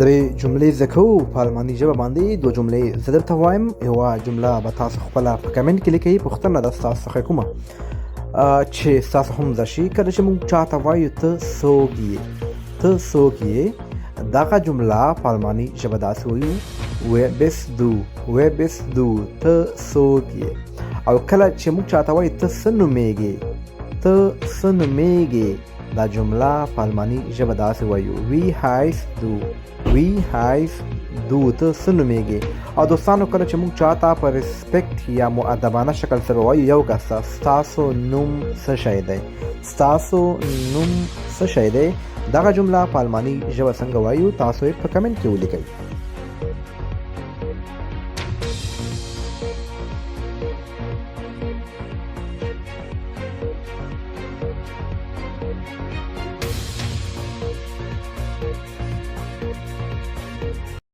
درې جملې زده کوو په الماني ژبه باندې. دوه جملې زه درته وایم، یوه جمله به تاسو خپله په کمنټ کې لیکئ. پوښتنه ده ستاسو څخه کومه چې ستاسو هم زده شي. کله چې موږ چاته وایو ته څوک یې، ته څوک یې، دغه جمله په الماني ژبه داسې وایو wer bist du، wer bist du، ته څوک یې. او کله چې موږ چاته وایو ته څه نومیږې، ته څه نومیږې، دا جمله په الماني ژبه داسې وایو wie heißt du، wie heißt du، ته څه نومیږې. او دوستانو کله چې موږ چاته په ریسپیکټ یا مؤدبانه شکل سره وایو یو کس ته ستاسو نوم څه شی دی، ستاسو نوم څه شی دی، دغه جمله په الماني ژبه څنګه وایو تاسو یې په کمنټ کې ولیکئ.